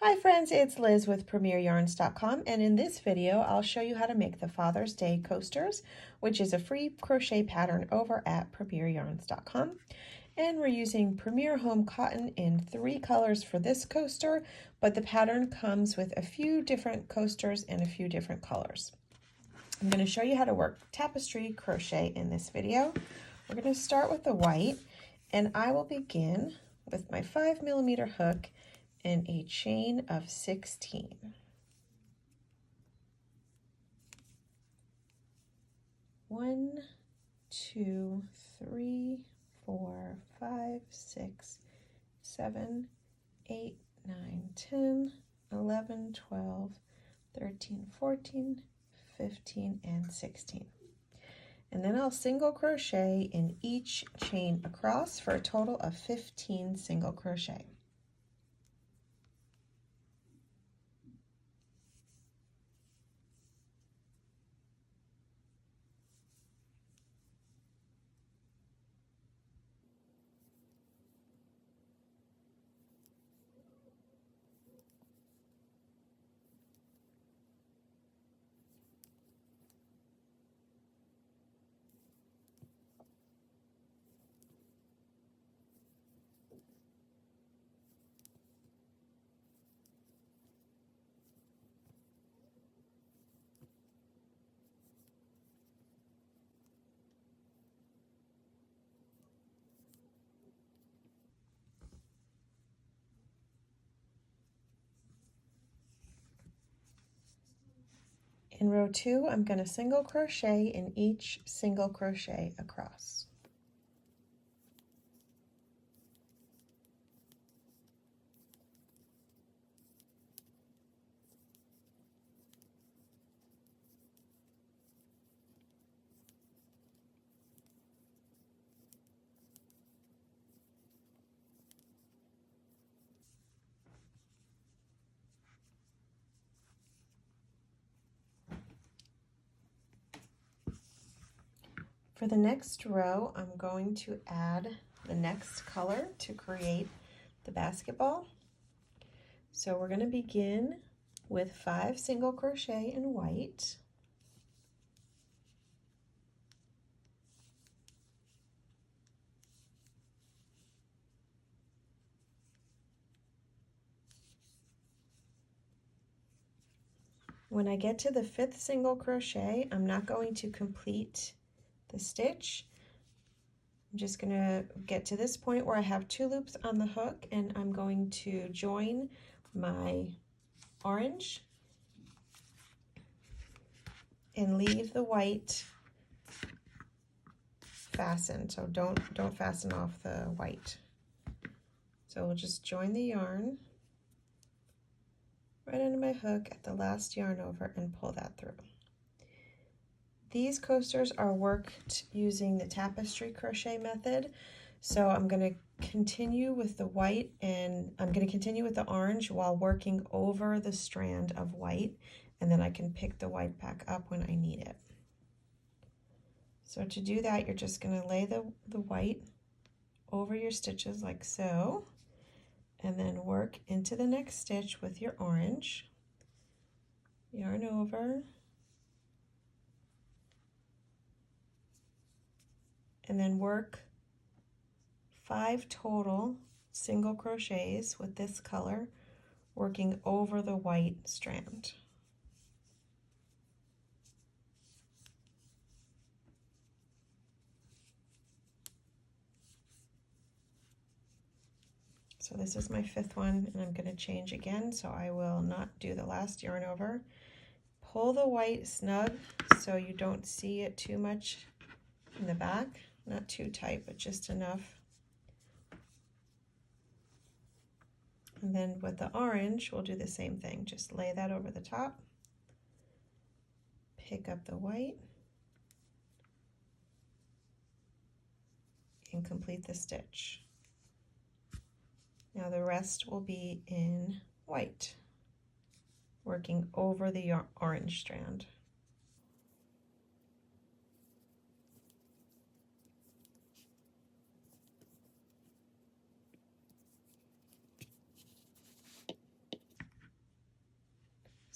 Hi friends, it's Liz with PremierYarns.com, and in this video I'll show you how to make the Father's Day coasters, which is a free crochet pattern over at PremierYarns.com. And we're using Premier Home Cotton in 3 colors for this coaster, but the pattern comes with a few different coasters and a few different colors. I'm going to show you how to work tapestry crochet in this video. We're going to start with the white, and I will begin with my 5mm hook and a chain of 16. One, two, three, 4, 5, 6, 7, 8, 9, 10, 11, 12, 13, 14, 15, and 16. And then I'll single crochet in each chain across for a total of 15 single crochet. In row 2, I'm going to single crochet in each single crochet across. For the next row, I'm going to add the next color to create the basketball. So we're going to begin with 5 single crochet in white. When I get to the 5th single crochet, I'm not going to complete the stitch. I'm just going to get to this point where I have 2 loops on the hook, and I'm going to join my orange and leave the white fastened. So don't fasten off the white. So we'll just join the yarn right under my hook at the last yarn over and pull that through. These coasters are worked using the tapestry crochet method. So I'm going to continue with the white, and I'm going to continue with the orange while working over the strand of white, and then I can pick the white back up when I need it. So to do that, you're just going to lay the white over your stitches like so, and then work into the next stitch with your orange. Yarn over, and then work 5 total single crochets with this color, working over the white strand. So this is my 5th one, and I'm going to change again, so I will not do the last yarn over. Pull the white snug so you don't see it too much in the back, not too tight, but just enough. And then with the orange, we'll do the same thing. Just lay that over the top, pick up the white, and complete the stitch. Now the rest will be in white, working over the orange strand.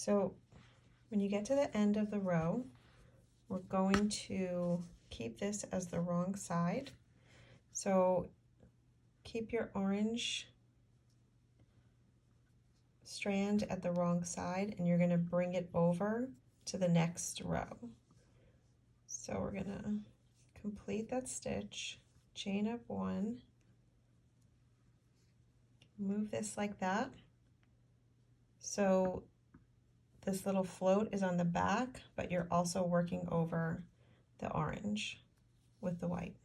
So when you get to the end of the row, we're going to keep this as the wrong side. So keep your orange strand at the wrong side, and you're going to bring it over to the next row. So we're going to complete that stitch, chain up one, move this like that. So this little float is on the back, but you're also working over the orange with the white.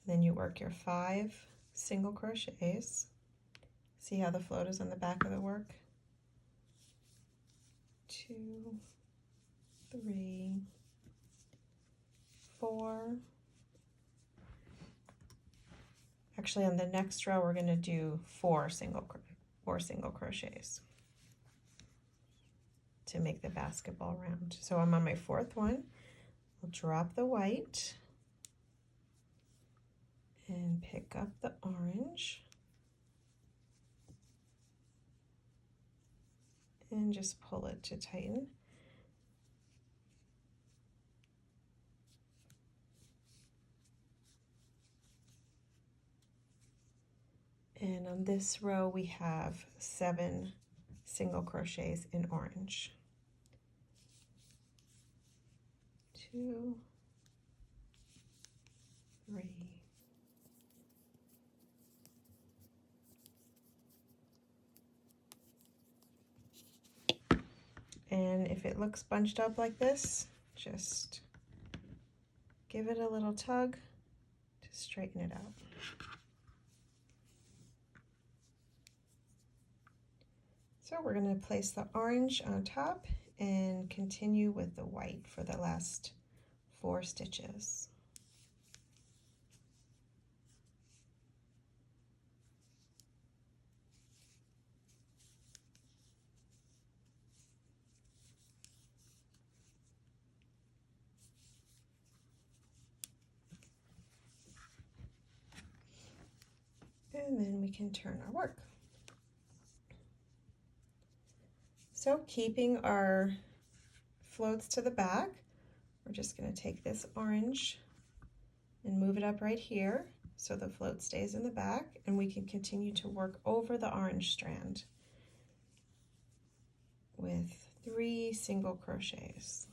Then you work your 5 single crochets. See how the float is on the back of the work? 2, 3, 4. Actually, on the next row, we're going to do 4 single crochets to make the basketball round. So I'm on my 4th one. I'll drop the white and pick up the orange and just pull it to tighten. And on this row we have 7 single crochets in orange. 2, 3, and if it looks bunched up like this, just give it a little tug to straighten it out. So we're going to place the orange on top and continue with the white for the last 4 stitches. And then we can turn our work. So keeping our floats to the back, we're just going to take this orange and move it up right here so the float stays in the back, and we can continue to work over the orange strand with 3 single crochets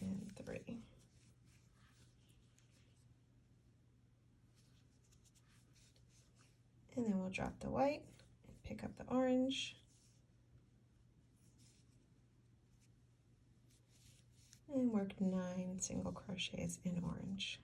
and 3. And then we'll drop the white and pick up the orange. And work 9 single crochets in orange.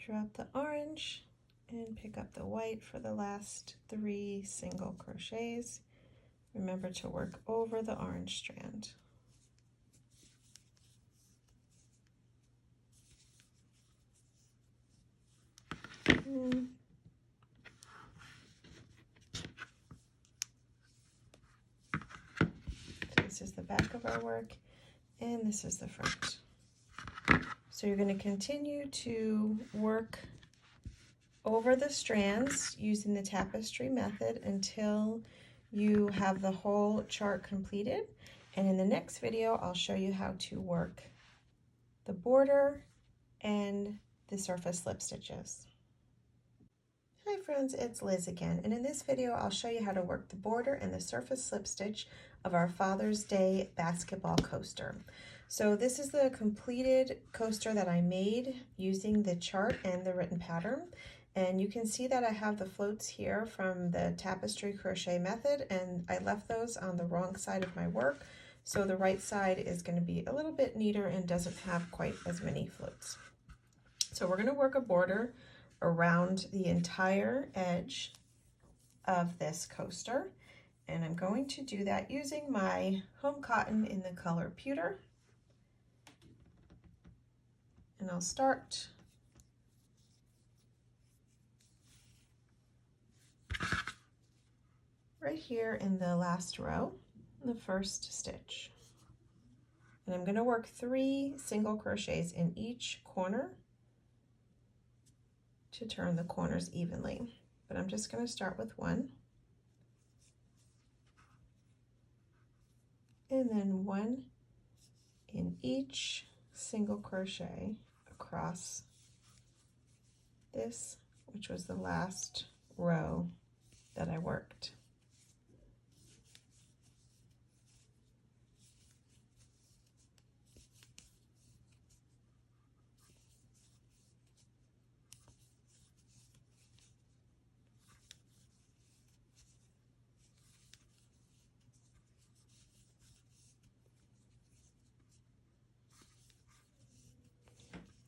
Drop the orange and pick up the white for the last 3 single crochets. Remember to work over the orange strand. So this is the back of our work, and this is the front. So you're going to continue to work over the strands using the tapestry method until you have the whole chart completed. And in the next video, I'll show you how to work the border and the surface slip stitches. Hi friends, it's Liz again, and in this video I'll show you how to work the border and the surface slip stitch of our Father's Day basketball coaster. So this is the completed coaster that I made using the chart and the written pattern, and you can see that I have the floats here from the tapestry crochet method, and I left those on the wrong side of my work, so the right side is going to be a little bit neater and doesn't have quite as many floats. So we're going to work a border around the entire edge of this coaster, And I'm going to do that using my home cotton in the color pewter. And I'll start right here in the last row, in the first stitch. And I'm going to work 3 single crochets in each corner to turn the corners evenly. But I'm just going to start with 1. And then 1 in each single crochet across this, which was the last row that I worked.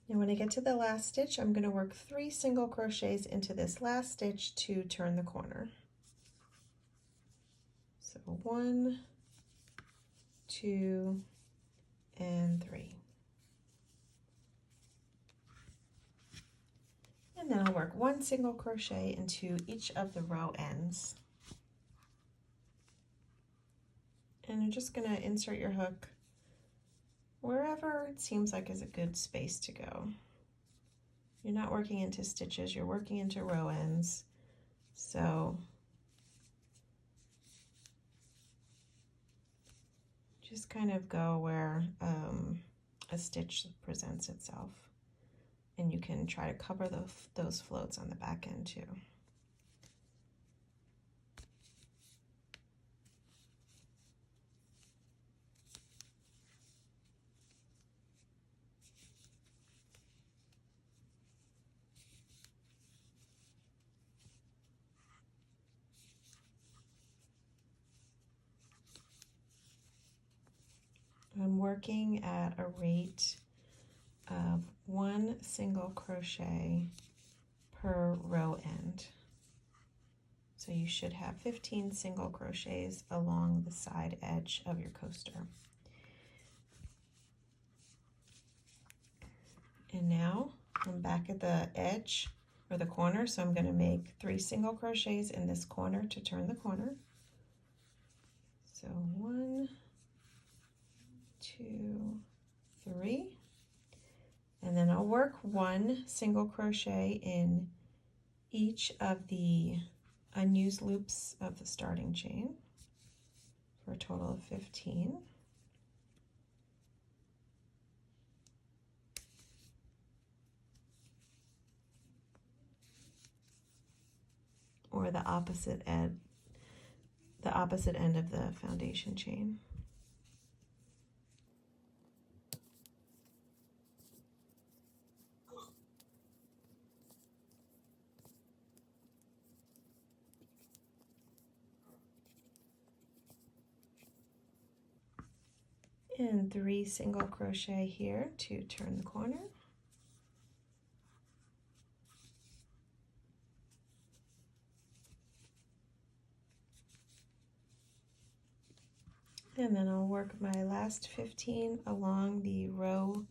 And when I get to the last stitch, I'm going to work 3 single crochets into this last stitch to turn the corner. So 1, 2, and 3. And then I'll work 1 single crochet into each of the row ends. And you're just going to insert your hook wherever it seems like is a good space to go. You're not working into stitches, you're working into row ends. So just kind of go where a stitch presents itself. And you can try to cover those floats on the back end too. I'm working at a rate of 1 single crochet per row end. So you should have 15 single crochets along the side edge of your coaster. And now I'm back at the edge or the corner, so I'm going to make 3 single crochets in this corner to turn the corner. So 1, 2, 3, and then I'll work 1 single crochet in each of the unused loops of the starting chain for a total of 15. Or the opposite end of the foundation chain. And 3 single crochet here to turn the corner. And then I'll work my last 15 along the row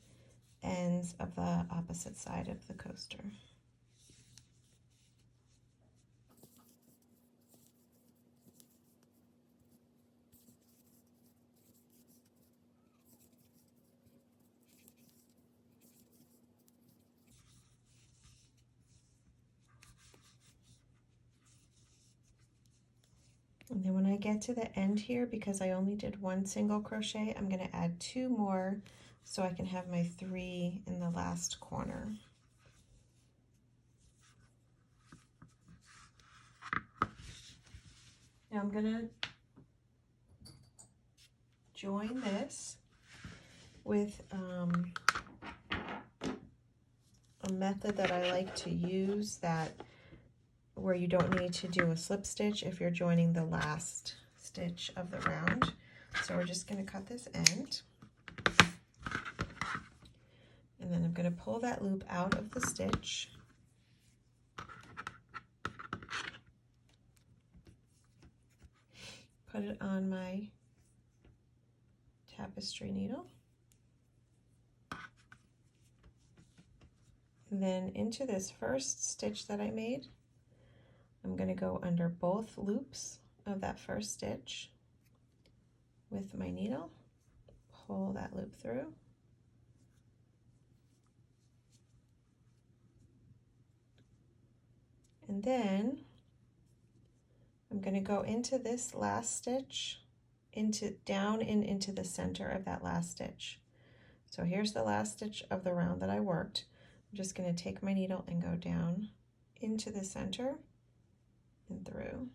ends of the opposite side of the coaster. And then when I get to the end here, because I only did 1 single crochet, I'm going to add 2 more so I can have my 3 in the last corner. Now I'm going to join this with a method that I like to use where you don't need to do a slip stitch if you're joining the last stitch of the round. So we're just going to cut this end, and then I'm going to pull that loop out of the stitch, put it on my tapestry needle. And then into this first stitch that I made, I'm going to go under both loops of that first stitch with my needle, pull that loop through, and then I'm going to go into this last stitch, down and into the center of that last stitch. So here's the last stitch of the round that I worked. I'm just going to take my needle and go down into the center and through.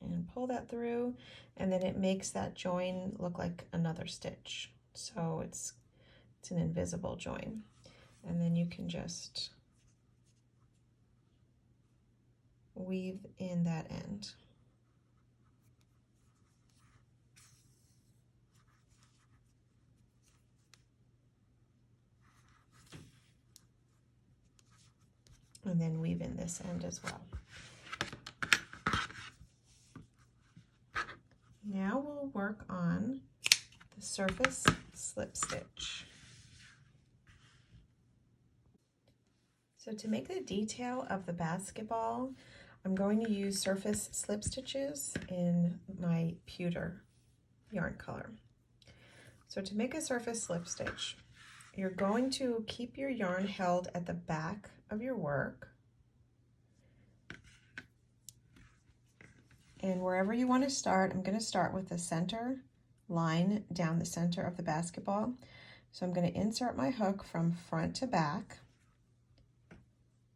And pull that through, and then it makes that join look like another stitch. So it's an invisible join. And then you can just weave in that end. And then weave in this end as well. Now we'll work on the surface slip stitch. So to make the detail of the basketball, I'm going to use surface slip stitches in my pewter yarn color. So to make a surface slip stitch, you're going to keep your yarn held at the back of your work. And wherever you want to start, I'm going to start with the center line down the center of the basketball. So I'm going to insert my hook from front to back.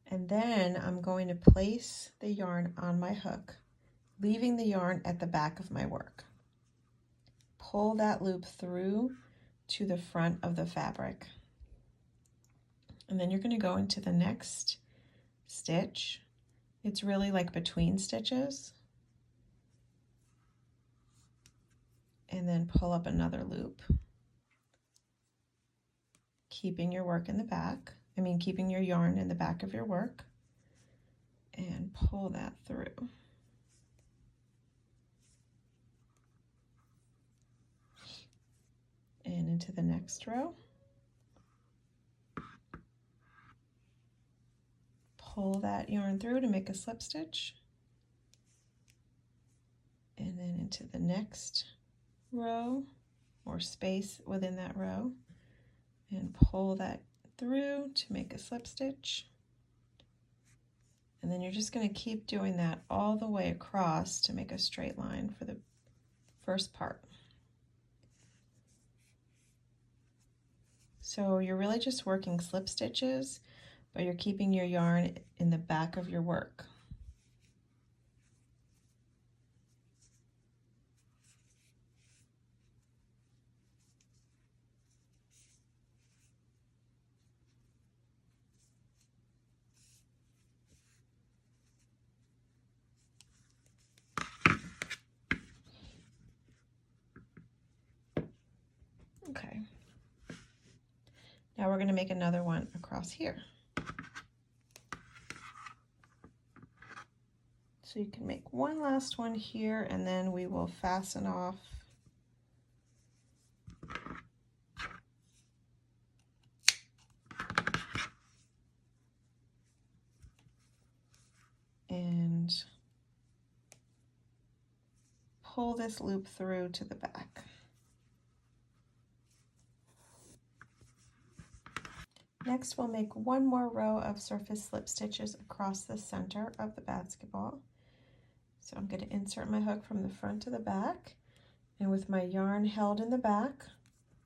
And then I'm going to place the yarn on my hook, leaving the yarn at the back of my work. Pull that loop through to the front of the fabric. And then you're going to go into the next stitch. It's really like between stitches. And then pull up another loop, keeping your work in the back. Keeping your yarn in the back of your work, and pull that through. And into the next row. Pull that yarn through to make a slip stitch. And then into the next row or space within that row, and pull that through to make a slip stitch. And then you're just going to keep doing that all the way across to make a straight line for the first part. So you're really just working slip stitches, but you're keeping your yarn in the back of your work. Okay. Now we're going to make another one across here. So you can make one last one here, and then we will fasten off and pull this loop through to the back. Next, we'll make one more row of surface slip stitches across the center of the basketball. So I'm going to insert my hook from the front to the back, and with my yarn held in the back,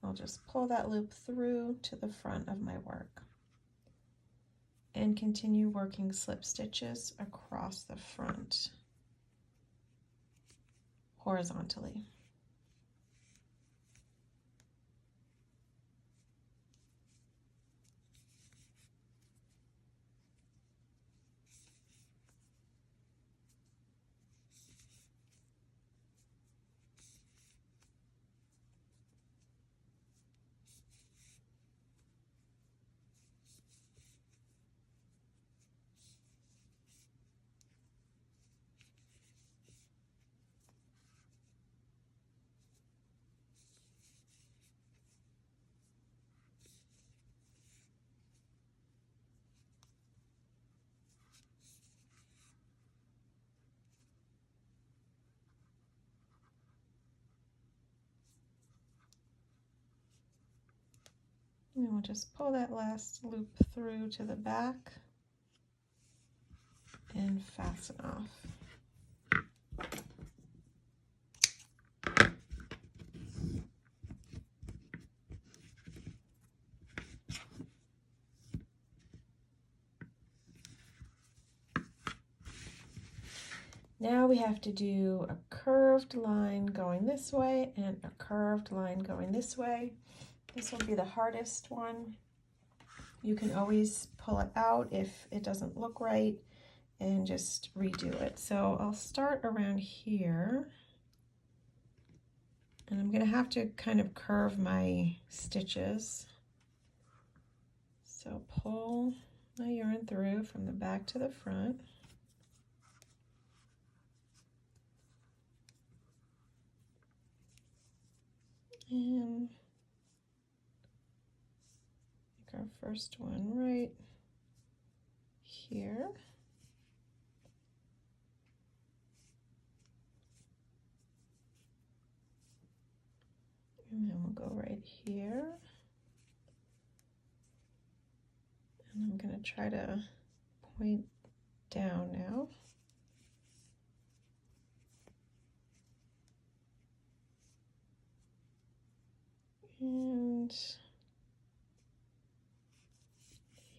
I'll just pull that loop through to the front of my work and continue working slip stitches across the front horizontally. And then we'll just pull that last loop through to the back and fasten off. Now we have to do a curved line going this way and a curved line going this way. This will be the hardest one. You can always pull it out if it doesn't look right and just redo it. So I'll start around here. And I'm going to have to kind of curve my stitches. So pull my yarn through from the back to the front. And make our first one right here. And then we'll go right here. And I'm going to try to point down now. And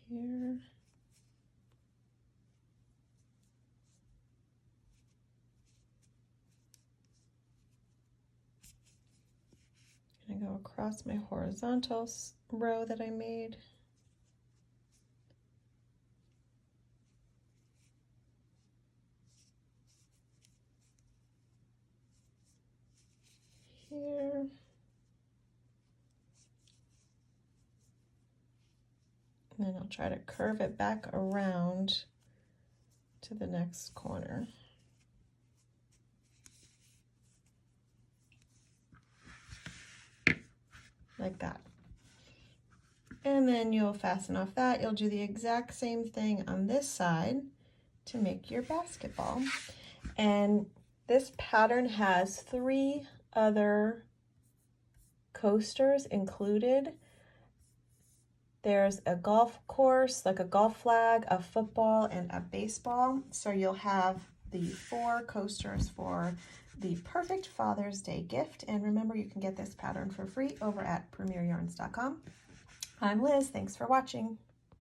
here. I'm going to go across my horizontal row that I made. Here. And then I'll try to curve it back around to the next corner. Like that. And then you'll fasten off that. You'll do the exact same thing on this side to make your basketball. And this pattern has 3 other coasters included. There's a golf course, like a golf flag, a football, and a baseball. So you'll have the 4 coasters for the perfect Father's Day gift. And remember, you can get this pattern for free over at premieryarns.com. I'm Liz. Thanks for watching.